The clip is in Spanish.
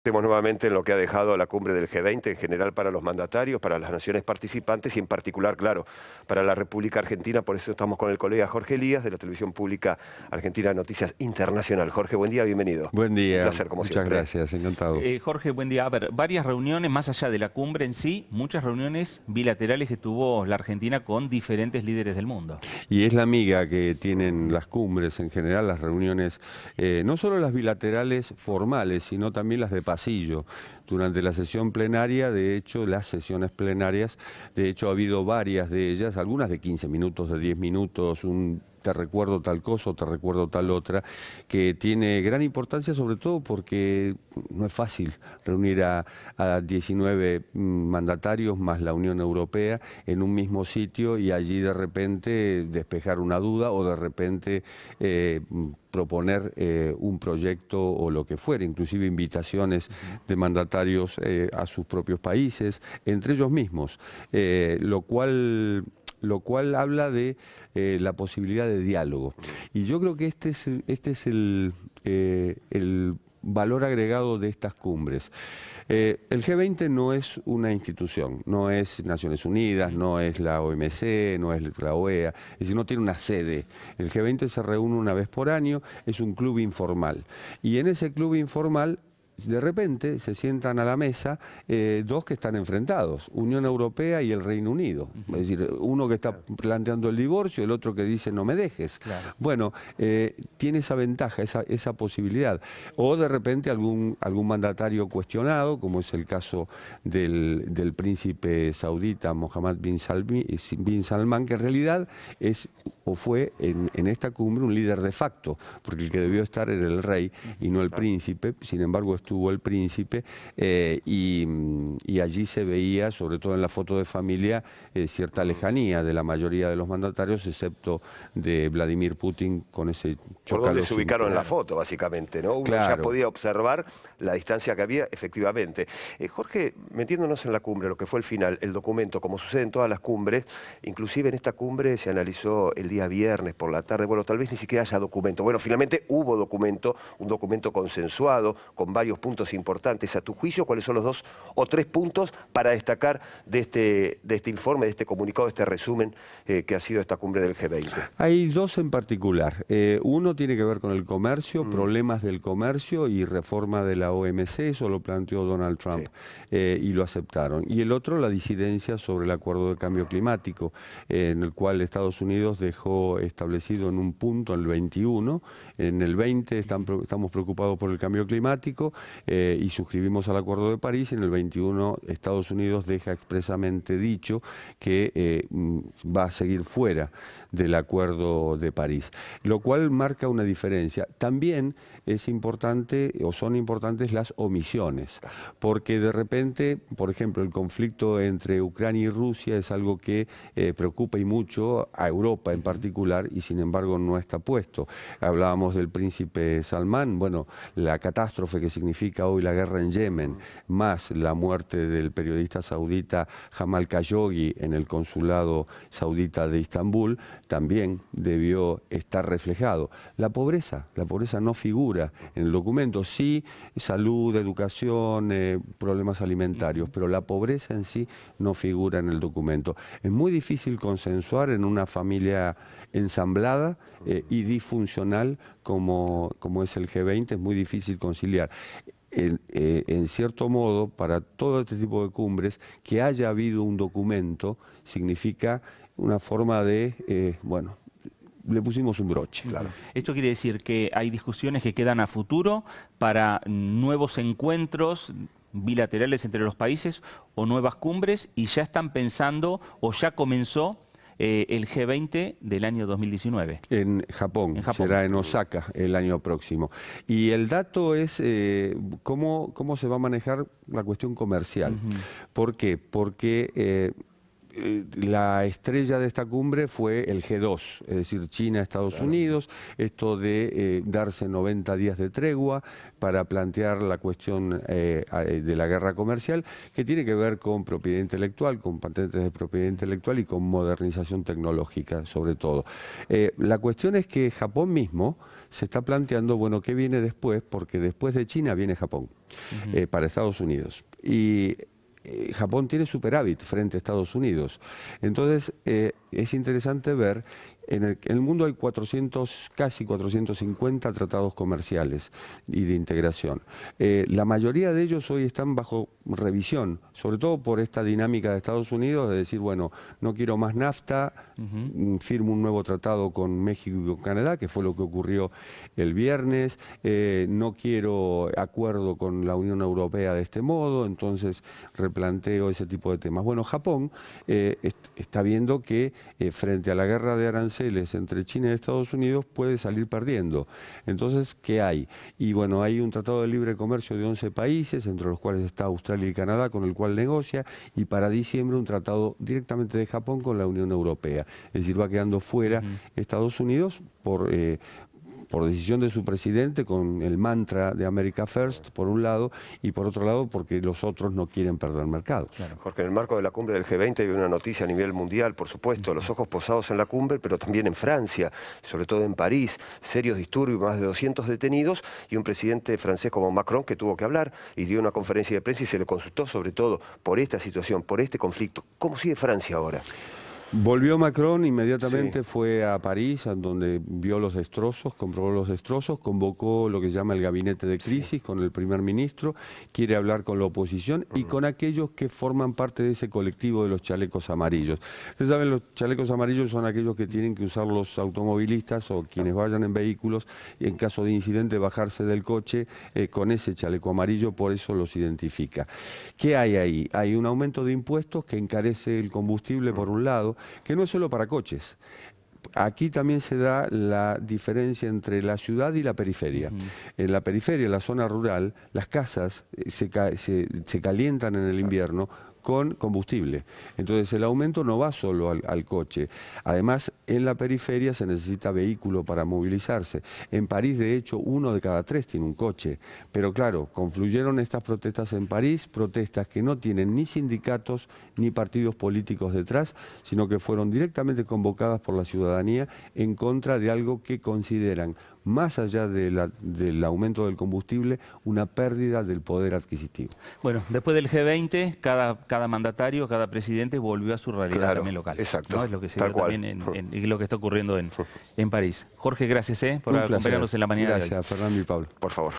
Estemos nuevamente en lo que ha dejado la cumbre del G20 en general para los mandatarios, para las naciones participantes y en particular, claro, para la República Argentina. Por eso estamos con el colega Jorge Elías de la Televisión Pública Argentina Noticias Internacional. Jorge, buen día, bienvenido. Buen día. Un placer, como Muchas siempre. gracias, encantado. Jorge, buen día. A ver, varias reuniones, más allá de la cumbre en sí, muchas reuniones bilaterales que tuvo la Argentina con diferentes líderes del mundo. Y es la amiga que tienen las cumbres en general, las reuniones, no solo las bilaterales formales, sino también las de pasillo. Durante la sesión plenaria, de hecho, las sesiones plenarias, de hecho ha habido varias de ellas, algunas de 15 minutos, de 10 minutos, te recuerdo tal cosa o te recuerdo tal otra, que tiene gran importancia sobre todo porque no es fácil reunir a 19 mandatarios más la Unión Europea en un mismo sitio y allí de repente despejar una duda o de repente proponer un proyecto o lo que fuera, inclusive invitaciones de mandatarios a sus propios países, entre ellos mismos, lo cual habla de la posibilidad de diálogo. Y yo creo que este es el valor agregado de estas cumbres. El G20 no es una institución, no es Naciones Unidas, no es la OMC, no es la OEA, es decir, no tiene una sede. El G20 se reúne una vez por año, es un club informal. Y en ese club informal, de repente se sientan a la mesa dos que están enfrentados, Unión Europea y el Reino Unido. Es decir, uno que está planteando el divorcio, el otro que dice no me dejes. Claro. Bueno, tiene esa ventaja, esa posibilidad. O de repente algún mandatario cuestionado, como es el caso del príncipe saudita Mohammed bin Salman, que en realidad es o fue en esta cumbre un líder de facto, porque el que debió estar era el rey y no el príncipe. Sin embargo, estuvo el príncipe y allí se veía, sobre todo en la foto de familia, cierta lejanía de la mayoría de los mandatarios, excepto de Vladimir Putin con ese chocalo. Por donde se ubicaron en la foto, básicamente, ¿no? Uno claro. ya podía observar la distancia que había, efectivamente. Jorge, metiéndonos en la cumbre, lo que fue el final, el documento, como sucede en todas las cumbres, inclusive en esta cumbre se analizó el día viernes por la tarde, bueno, tal vez ni siquiera haya documento. Bueno, finalmente hubo documento, un documento consensuado, con varios puntos importantes. A tu juicio, ¿cuáles son los 2 o 3 puntos para destacar de este informe, de este comunicado, de este resumen que ha sido esta cumbre del G20? Hay dos en particular. Uno tiene que ver con el comercio, problemas del comercio y reforma de la OMC, eso lo planteó Donald Trump, y lo aceptaron. Y el otro, la disidencia sobre el acuerdo de cambio climático, en el cual Estados Unidos dejó establecido en un punto, el 21, en el 20 estamos preocupados por el cambio climático y suscribimos al Acuerdo de París, y en el 21 Estados Unidos deja expresamente dicho que va a seguir fuera del Acuerdo de París, lo cual marca una diferencia. También es importante, o son importantes, las omisiones, porque de repente, por ejemplo, el conflicto entre Ucrania y Rusia es algo que preocupa y mucho a Europa en particular, y sin embargo no está puesto. Hablábamos del príncipe Salmán, bueno, la catástrofe que significa hoy la guerra en Yemen, más la muerte del periodista saudita Jamal Khashoggi en el consulado saudita de Estambul, también debió estar reflejado. La pobreza no figura en el documento, sí salud, educación, problemas alimentarios, pero la pobreza en sí no figura en el documento. Es muy difícil consensuar en una familia ensamblada y disfuncional como es el G20, es muy difícil conciliar. En cierto modo, para todo este tipo de cumbres, que haya habido un documento significa una forma de, bueno, le pusimos un broche. Claro. Esto quiere decir que hay discusiones que quedan a futuro para nuevos encuentros bilaterales entre los países o nuevas cumbres, y ya están pensando o ya comenzó el G20 del año 2019. En Japón, será en Osaka el año próximo. Y el dato es cómo se va a manejar la cuestión comercial. ¿Por qué? Porque la estrella de esta cumbre fue el G2, es decir, China, Estados Unidos, esto de darse 90 días de tregua para plantear la cuestión de la guerra comercial, que tiene que ver con propiedad intelectual, con patentes de propiedad intelectual y con modernización tecnológica, sobre todo. La cuestión es que Japón mismo se está planteando, bueno, ¿qué viene después? Porque después de China viene Japón, para Estados Unidos. Y Japón tiene superávit frente a Estados Unidos. Entonces, es interesante ver, en el mundo hay casi 450 tratados comerciales y de integración. La mayoría de ellos hoy están bajo revisión, sobre todo por esta dinámica de Estados Unidos de decir, bueno, no quiero más NAFTA, firmo un nuevo tratado con México y con Canadá, que fue lo que ocurrió el viernes, no quiero acuerdo con la Unión Europea de este modo, entonces replanteo ese tipo de temas. Bueno, Japón está viendo que frente a la guerra de aranceles entre China y Estados Unidos puede salir perdiendo. Entonces, ¿qué hay? Y bueno, hay un tratado de libre comercio de 11 países, entre los cuales está Australia y Canadá, con el cual negocia, y para diciembre un tratado directamente de Japón con la Unión Europea. Es decir, va quedando fuera Estados Unidos por decisión de su presidente, con el mantra de America First, por un lado, y por otro lado, porque los otros no quieren perder mercado. Claro. Jorge, en el marco de la cumbre del G20 hay una noticia a nivel mundial, por supuesto, los ojos posados en la cumbre, pero también en Francia, sobre todo en París, serios disturbios, más de 200 detenidos, y un presidente francés como Macron que tuvo que hablar y dio una conferencia de prensa y se le consultó sobre todo por esta situación, por este conflicto. ¿Cómo sigue Francia ahora? Volvió Macron, inmediatamente fue a París, donde vio los destrozos, comprobó los destrozos, convocó lo que se llama el gabinete de crisis con el primer ministro, quiere hablar con la oposición y con aquellos que forman parte de ese colectivo de los chalecos amarillos. Ustedes saben, los chalecos amarillos son aquellos que tienen que usar los automovilistas o quienes vayan en vehículos y en caso de incidente bajarse del coche con ese chaleco amarillo, por eso los identifica. ¿Qué hay ahí? Hay un aumento de impuestos que encarece el combustible por un lado, que no es solo para coches. Aquí también se da la diferencia entre la ciudad y la periferia. En la periferia, en la zona rural, las casas se calientan en el invierno con combustible. Entonces el aumento no va solo al coche. Además, en la periferia se necesita vehículo para movilizarse. En París, de hecho, 1 de cada 3 tiene un coche. Pero claro, confluyeron estas protestas en París, protestas que no tienen ni sindicatos ni partidos políticos detrás, sino que fueron directamente convocadas por la ciudadanía en contra de algo que consideran, más allá del aumento del combustible, una pérdida del poder adquisitivo. Bueno, después del G20, cada mandatario, cada presidente volvió a su realidad también local. Exacto. ¿No? Es lo que se ve también y lo que está ocurriendo en París. Jorge, gracias por acompañarnos en la mañana. Gracias, Fernando y Pablo. Por favor.